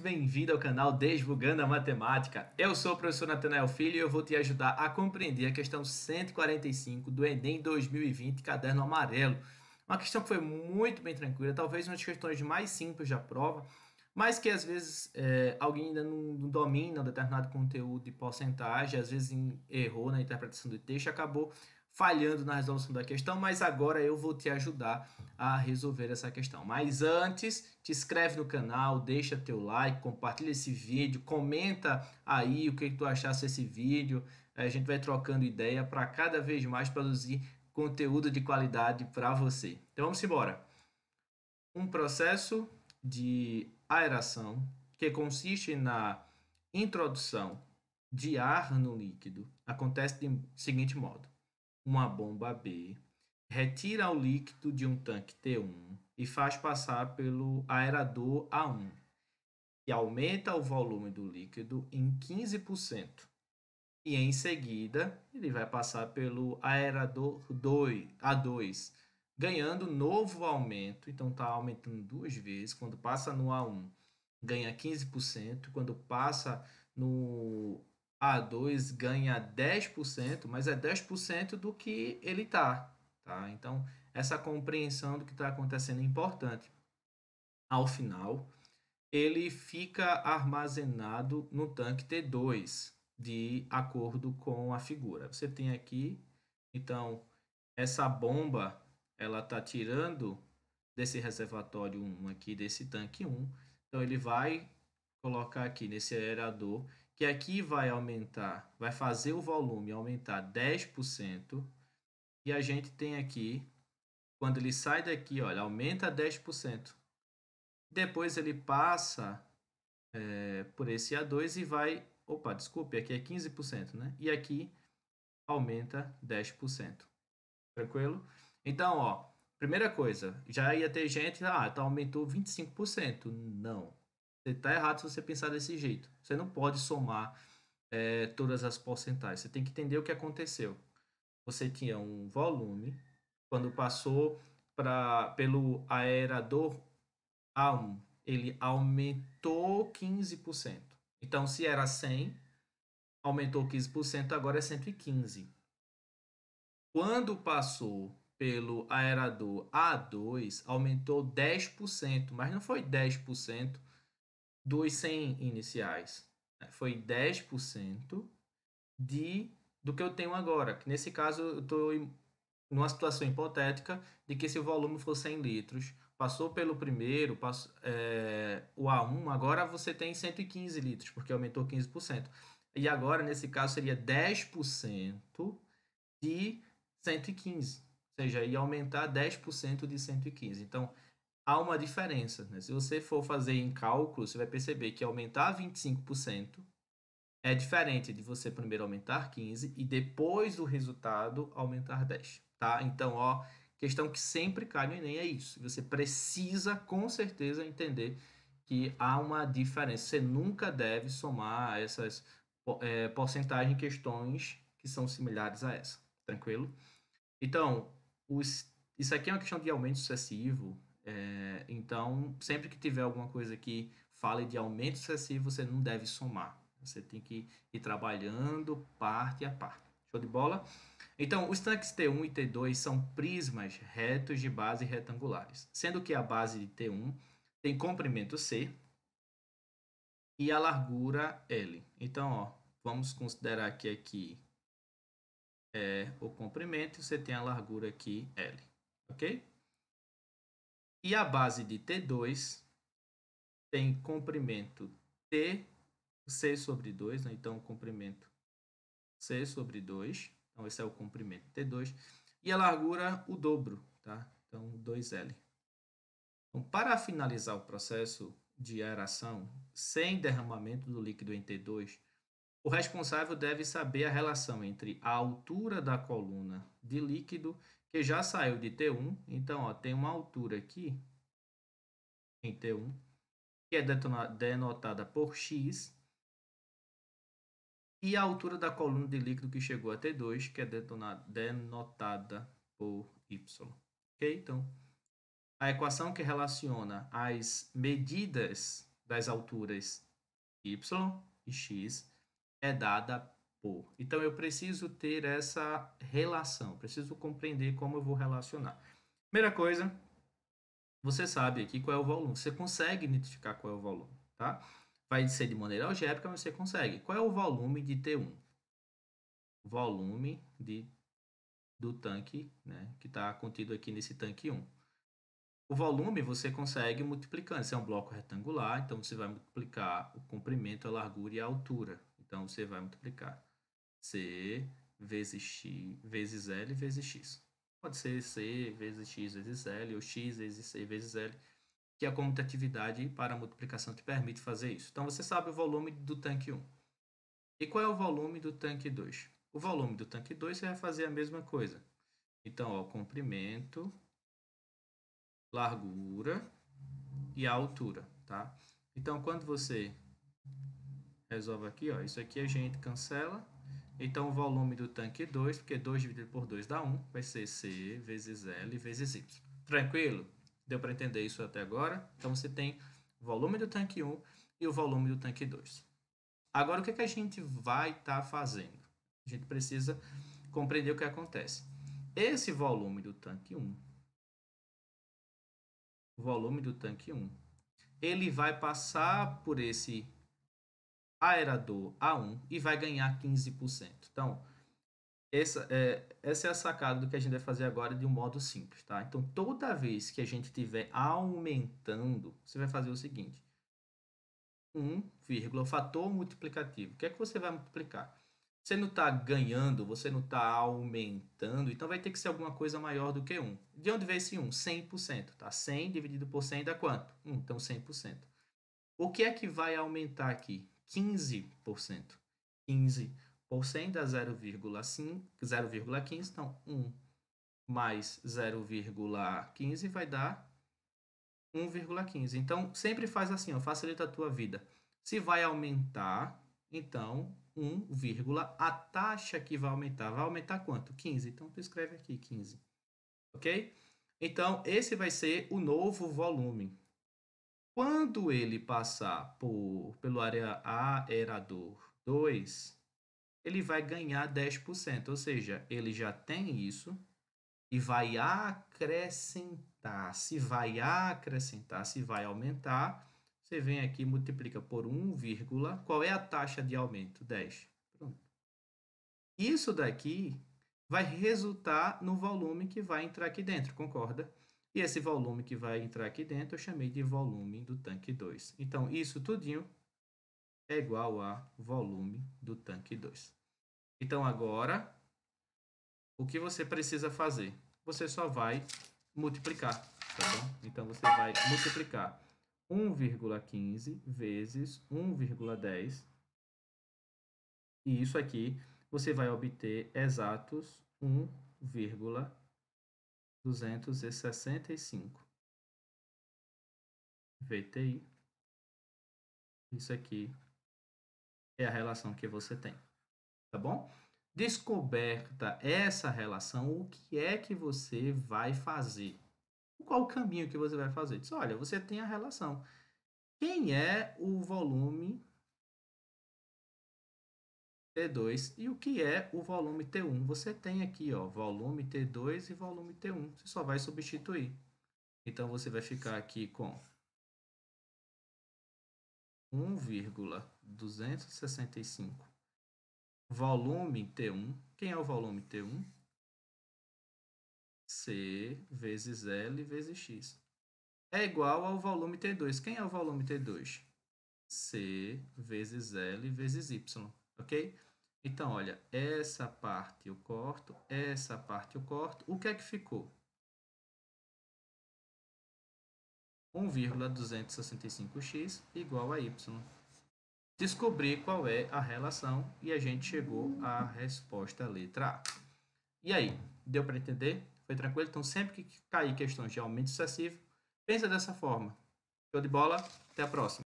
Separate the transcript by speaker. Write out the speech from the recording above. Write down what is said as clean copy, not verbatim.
Speaker 1: muito bem-vindo ao canal Desbugando a Matemática. Eu sou o professor Natanael Filho e eu vou te ajudar a compreender a questão 145 do Enem 2020, caderno amarelo. Uma questão que foi muito bem tranquila, talvez uma das questões mais simples da prova, mas que às vezes alguém ainda não domina um determinado conteúdo de porcentagem, às vezes errou na interpretação do texto e acabou falhando na resolução da questão, mas agora eu vou te ajudar a resolver essa questão. Mas antes, te inscreve no canal, deixa teu like, compartilha esse vídeo, comenta aí o que tu achasse desse vídeo. A gente vai trocando ideia para cada vez mais produzir conteúdo de qualidade para você. Então vamos embora. Um processo de aeração que consiste na introdução de ar no líquido acontece do seguinte modo: uma bomba B retira o líquido de um tanque T1 e faz passar pelo aerador A1, que aumenta o volume do líquido em 15%. E em seguida, ele vai passar pelo aerador A2, ganhando novo aumento. Então, está aumentando duas vezes. Quando passa no A1, ganha 15%. Quando passa no A2, ganha 10%, mas é 10% do que ele está. Tá? Então, essa compreensão do que está acontecendo é importante. Ao final, ele fica armazenado no tanque T2, de acordo com a figura. Você tem aqui, então, essa bomba, ela está tirando desse reservatório 1 aqui, desse tanque 1. Então, ele vai colocar aqui nesse aerador, que aqui vai aumentar, vai fazer o volume aumentar 10%. E a gente tem aqui, quando ele sai daqui, olha, aumenta 10%. Depois ele passa por esse A2 e vai... Opa, desculpe, aqui é 15%, né? E aqui aumenta 10%. Tranquilo? Então, ó, primeira coisa, já ia ter gente, tá, aumentou 25%. Não. Você tá errado se você pensar desse jeito. Você não pode somar todas as porcentagens. Você tem que entender o que aconteceu. Você tinha um volume, quando passou pelo aerador A1, ele aumentou 15%. Então, se era 100, aumentou 15%, agora é 115. Quando passou pelo aerador A2, aumentou 10%, mas não foi 10% dos 100 iniciais. Foi 10% do que eu tenho agora. Nesse caso, eu estou numa situação hipotética de que se o volume for 100 litros, passou pelo primeiro, o A1, agora você tem 115 litros, porque aumentou 15%. E agora, nesse caso, seria 10% de 115, ou seja, ia aumentar 10% de 115. Então, há uma diferença, né? Se você for fazer em cálculo, você vai perceber que aumentar 25% é diferente de você primeiro aumentar 15 e depois do resultado aumentar 10, tá? Então, ó, questão que sempre cai no Enem é isso. Você precisa com certeza entender que há uma diferença. Você nunca deve somar essas porcentagens em questões que são similares a essa. Tranquilo? Então, isso aqui é uma questão de aumento sucessivo. Então, sempre que tiver alguma coisa que fale de aumento sucessivo, você não deve somar. Você tem que ir trabalhando parte a parte. Show de bola? Então, os tanques T1 e T2 são prismas retos de base retangulares, sendo que a base de T1 tem comprimento C e a largura L. Então, ó, vamos considerar que aqui é o comprimento e você tem a largura aqui L, ok? E a base de T2 tem comprimento T, C sobre 2, né? Então, comprimento C sobre 2. Então, esse é o comprimento T2. E a largura, o dobro, tá? Então, 2L. Então, para finalizar o processo de aeração sem derramamento do líquido em T2, o responsável deve saber a relação entre a altura da coluna de líquido que já saiu de T1. Então, ó, tem uma altura aqui em T1, que é denotada por X, e a altura da coluna de líquido que chegou a T2, que é denotada por Y. Ok? Então, a equação que relaciona as medidas das alturas y e x é dada por. Então, eu preciso ter essa relação, preciso compreender como eu vou relacionar. Primeira coisa, você sabe aqui qual é o volume, você consegue identificar qual é o volume, tá? Vai ser de maneira algébrica, mas você consegue. Qual é o volume de T1? O volume do tanque, né, que está contido aqui nesse tanque 1. O volume você consegue multiplicando. Esse é um bloco retangular, então você vai multiplicar o comprimento, a largura e a altura. Então, você vai multiplicar C vezes X vezes L vezes X. Pode ser C vezes X vezes L ou X vezes C vezes L, que é a comutatividade para a multiplicação que permite fazer isso. Então, você sabe o volume do tanque 1. E qual é o volume do tanque 2? O volume do tanque 2 você vai fazer a mesma coisa. Então, ó, comprimento, largura e a altura, tá? Então, quando você resolve aqui, ó, isso aqui a gente cancela. Então, o volume do tanque 2, porque 2 dividido por 2 dá 1, vai ser C vezes L vezes Y. Tranquilo? Deu para entender isso até agora? Então, você tem o volume do tanque 1 e o volume do tanque 2. Agora, o que, a gente vai estar fazendo? A gente precisa compreender o que acontece. Esse volume do tanque 1, ele vai passar por esse aerador A1 e vai ganhar 15%. Então, essa é a sacada do que a gente vai fazer agora de um modo simples, tá? Então, toda vez que a gente estiver aumentando, você vai fazer o seguinte. 1, fator multiplicativo. O que é que você vai multiplicar? Você não está ganhando, você não está aumentando, então vai ter que ser alguma coisa maior do que 1. De onde vem esse 1? 100%, tá? 100 dividido por 100 dá quanto? 1, então 100%. O que é que vai aumentar aqui? 15%. 15% dá 0,15, então 1 mais 0,15 vai dar 1,15. Então, sempre faz assim, ó, facilita a tua vida. Se vai aumentar, então 1, a taxa que vai aumentar quanto? 15. Então, tu escreve aqui 15. Ok? Então, esse vai ser o novo volume. Quando ele passar pelo aerador 2, ele vai ganhar 10%, ou seja, ele já tem isso e vai acrescentar. Se vai acrescentar, se vai aumentar, você vem aqui e multiplica por 1, qual é a taxa de aumento? 10. Pronto. Isso daqui vai resultar no volume que vai entrar aqui dentro, concorda? E esse volume que vai entrar aqui dentro eu chamei de volume do tanque 2. Então, isso tudinho é igual a volume do tanque 2. Então, agora, o que você precisa fazer? Você só vai multiplicar, tá bom? Então, você vai multiplicar 1,15 vezes 1,10. E isso aqui você vai obter exatos 1,265 VTI. Isso aqui é a relação que você tem, tá bom? Descoberta essa relação, o que é que você vai fazer? Qual o caminho que você vai fazer? Diz, olha, você tem a relação. Quem é o volume T2 e o que é o volume T1? Você tem aqui, ó, volume T2 e volume T1. Você só vai substituir. Então, você vai ficar aqui com 1,265 volume T1. Quem é o volume T1? C vezes L vezes X. É igual ao volume T2. Quem é o volume T2? C vezes L vezes Y. Ok? Então, olha, essa parte eu corto, essa parte eu corto. O que é que ficou? 1,265x igual a y. Descobri qual é a relação e a gente chegou à resposta letra A. E aí, deu para entender? Foi tranquilo? Então, sempre que cair questões de aumento sucessivo, pensa dessa forma. Show de bola? Até a próxima.